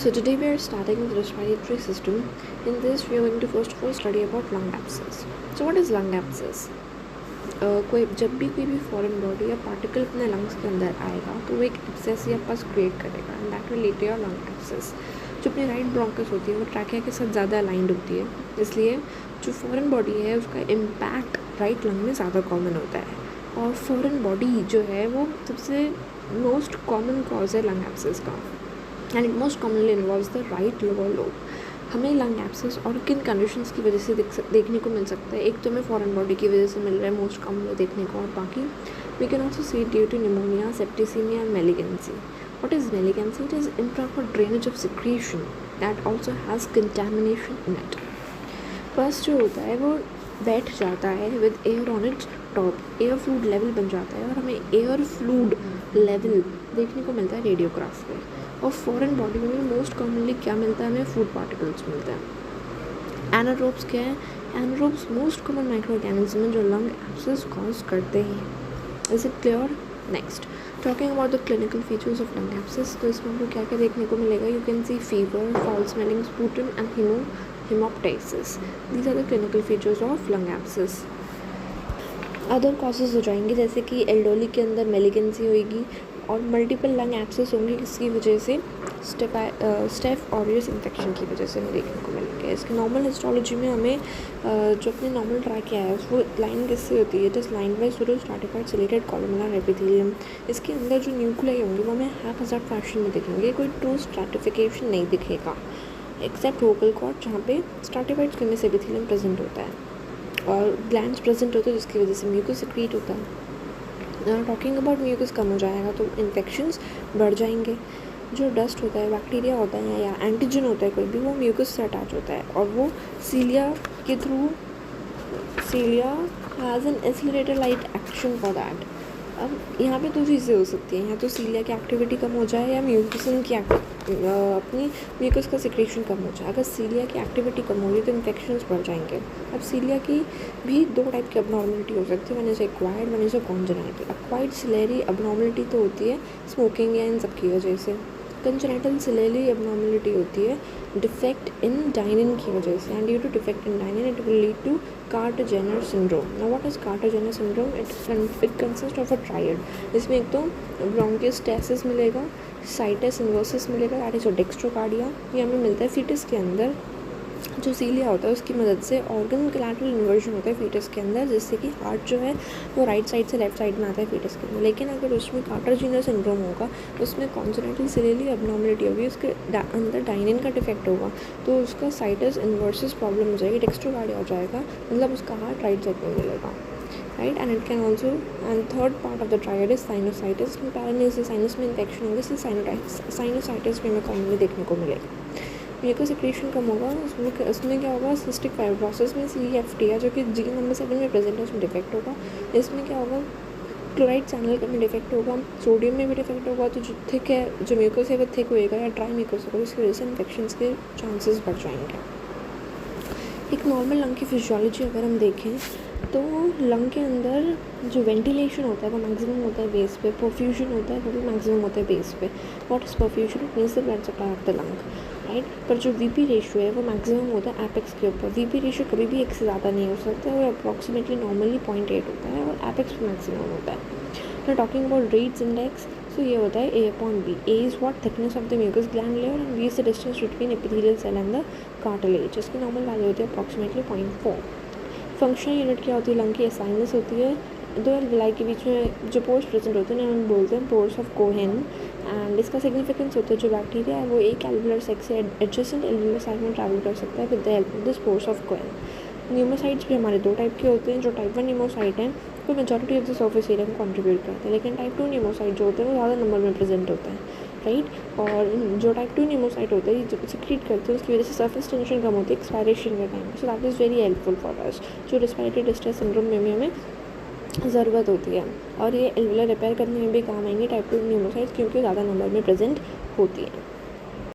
So today we are starting with the respiratory system. In this we are going to first of all study about lung abscess. So what is lung abscess? कोई जब भी कोई भी foreign body या particle अपने lungs के अंदर आएगा तो वो एक एब्सेस या पस क्रिएट करेगा and that will lead to your lung abscess. जो अपनी राइट ब्रोंकस होती है वो ट्रैकिया के साथ ज़्यादा अलाइंड होती है, इसलिए जो फॉरेन बॉडी है उसका इम्पैक्ट राइट लंग में ज़्यादा कॉमन होता है. और फॉरेन बॉडी जो है वो सबसे मोस्ट कॉमन कॉज है लंग एब्सेस का and it most commonly involves the right lower lobe. हमें लंग एब्सेस और किन कंडीशंस की वजह से देखने को मिल सकता है? एक तो हमें फॉरेन बॉडी की वजह से मिल रहा है मोस्ट कॉमनली देखने को, और बाकी we can also see due to pneumonia, septicemia and malignancy. What is malignancy? It is improper drainage of secretion that also has contamination in it. First जो होता है वो बैठ जाता है with air on its top, air fluid level बन जाता है और हमें एयर फ्लूड लेवल देखने को मिलता है रेडियोग्राफ पे. और फॉरेन बॉडी में मोस्ट कॉमनली क्या मिलता है? हमें फूड पार्टिकल्स मिलते हैं. एनारोब्स क्या है? Anaerobes most common micro organism है जो लंग एब्सेस कॉज करते हैं. Is it clear? Next, talking about the clinical features of lung abscess. तो इसमें हमको क्या क्या देखने को मिलेगा? You can see fever, foul smelling, sputum and haemoptysis. These are the clinical features of lung abscess. Other causes हो जाएंगे जैसे कि एल्डोली के अंदर मेलिगेंसी होगी और मल्टीपल लंग एब्सेस होंगे किसकी वजह से? स्टेफ ऑरियस इन्फेक्शन की वजह से हमें देखने को मिलेंगे. इसके नॉर्मल हिस्टोलॉजी में हमें जो अपने नॉर्मल ट्रैकिया है वो लाइन किससे होती है? It is line by pseudo stratified chelated columnar epithelium. इसके अंदर जो न्यूक्लियाई होंगे वो हमें हैप्पैज़ार्ड फैशन में दिखेंगे, कोई ट्रू स्ट्रैटिफिकेशन नहीं दिखेगा एक्सेप्ट वोकल कॉर्ड जहाँ पे स्ट्रैटिफाइड स्क्विमस एपिथेलियम प्रेजेंट होता है और ग्लैंड्स प्रेजेंट होते हैं जिसकी वजह से म्यूकस सिक्रीट होता है. टॉकिंग अबाउट म्यूकस कम हो जाएगा तो इन्फेक्शंस बढ़ जाएंगे. जो डस्ट होता है, बैक्टीरिया होता है या एंटीजन होता है कोई भी, वो म्यूकस से अटैच होता है और वो सीलिया के थ्रू, cilia has an accelerated light action for that. अब यहाँ पे दो चीज़ें हो सकती हैं, या तो सीलिया की एक्टिविटी कम हो जाए या म्यूकसिन की अपनी म्यूकस का सिक्रेशन कम हो जाए. अगर सीलिया की एक्टिविटी कम होगी तो इन्फेक्शंस बढ़ जाएंगे. अब सीलिया की भी दो टाइप की अबनॉर्मलिटी हो सकती है, one is acquired, one is congenital. Acquired ciliary abnormality तो होती है स्मोकिंग या इन सब की वजह से. कंजेनाइटल सिलेरी अबनॉर्मलिटी होती है डिफेक्ट इन डाइनिन की वजह से, and due to defect in dynein it will lead to Kartagener syndrome. Now what is Kartagener syndrome? It consist of a triad. इसमें एक तो ब्रोंकियोस्टैसिस मिलेगा, साइटस इन्वर्सिस मिलेगा, दैट इज डेक्स्ट्रोकार्डिया. ये हमें मिलता है फीटस के अंदर. जो सीलिया होता है उसकी मदद से ऑर्गन कोलैटरल इन्वर्जन होता है फीटस के अंदर, जिससे कि हार्ट जो है वो राइट साइड से लेफ्ट साइड में आता है फीटस के अंदर. लेकिन अगर उसमें कार्टर-जेनर सिंड्रोम होगा उसमें कॉन्जेनिटल सिलेरी अबनॉर्मलिटी होगी, उसके अंदर डाइनिन का डिफेक्ट होगा तो उसका साइटस इन्वर्सिस प्रॉब्लम हो जाएगी, डेक्स्ट्रोकार्डिया हो जाएगा, मतलब उसका हार्ट राइट साइड में मिलेगा. Right, and it can also, and third part of the triad is sinusitis. Paranasal sinus में इन्फेक्शन होगी, इसलिए साइनोसाइटिस भी हमें कॉमनली देखने को मिलेगा. म्यूकस सिक्रेशन कम होगा, उसमें क्या होगा? सिस्टिक फाइब्रोसिस में CFT जो कि जीन नंबर 7 में प्रेजेंट है उसमें डिफेक्ट होगा. इसमें क्या होगा? क्लोराइड चैनल में डिफेक्ट होगा, सोडियम में भी डिफेक्ट होगा. तो जो थिक है, जो म्यूकस है वो थिक होएगा या ड्राई म्यूकस होगा, इसकी वजह से इन्फेक्शन के चांसेस बढ़ जाएंगे. एक नॉर्मल लंग की फिजियोलॉजी अगर हम देखें तो लंग के अंदर जो वेंटिलेशन होता है वो मैक्सिमम होता है बेस पे, परफ्यूजन होता है वो भी मैक्सिमम होता है बेस पे. What is perfusion? It means the blood supply of the lung. Right, पर जो VP रेशियो है वो मैक्सिमम होता है एपेक्स के ऊपर. VP रेशियो कभी भी 1 से ज़्यादा नहीं हो सकता है, वो अप्रॉक्सीमेटली नॉर्मली 0.8 होता है और एपेक्स पे मैक्सिमम होता है. तो talking about Reid's index, so ये होता है A/B. A is what? Thickness of the mucus gland layer, and B is the distance between epithelial cell and the cartilage. इसकी नॉर्मल वैल्यू होती है अप्रॉक्सीमेटली 0.4. फंक्शनल यूनिट क्या होती है lung की? साइनस होती है. दो एल्विलाई के बीच में जो पोर्स प्रेजेंट होते हैं हम बोलते हैं पोर्स ऑफ कोहेन, एंड इसका सिग्निफिकेंस होता है जो बैक्टीरिया है वो एक एल्वुलर सेक से एडजेसेंट एल्वुलर साइड में ट्रैवल कर सकता है with the help of this pores of Cohen. Pneumocytes भी हमारे दो टाइप के होते हैं. जो टाइप 1 न्यूमोसाइट हैं वो majority of the surface area में कंट्रीब्यूट करते हैं, लेकिन टाइप 2 न्यूमोसाइट जो होते हैं वो ज़्यादा नंबर में प्रेजेंट होते हैं. राइट, और जो टाइप 2 न्यूमोसाइट होते हैं जो सिक्रीट करते हैं उसकी वजह से सर्फेस टेंशन कम होती है एक्सपायरेशन के time. So that is very helpful for us. जो रेस्पिरेटरी डिस्ट्रेस सिंड्रोम में भी हमें ज़रूरत होती है और ये एल्वुलर रिपेयर करने में भी काम आएंगे टाइप 2 न्यूमोसाइट्स क्योंकि ज़्यादा नंबर में प्रेजेंट होती है.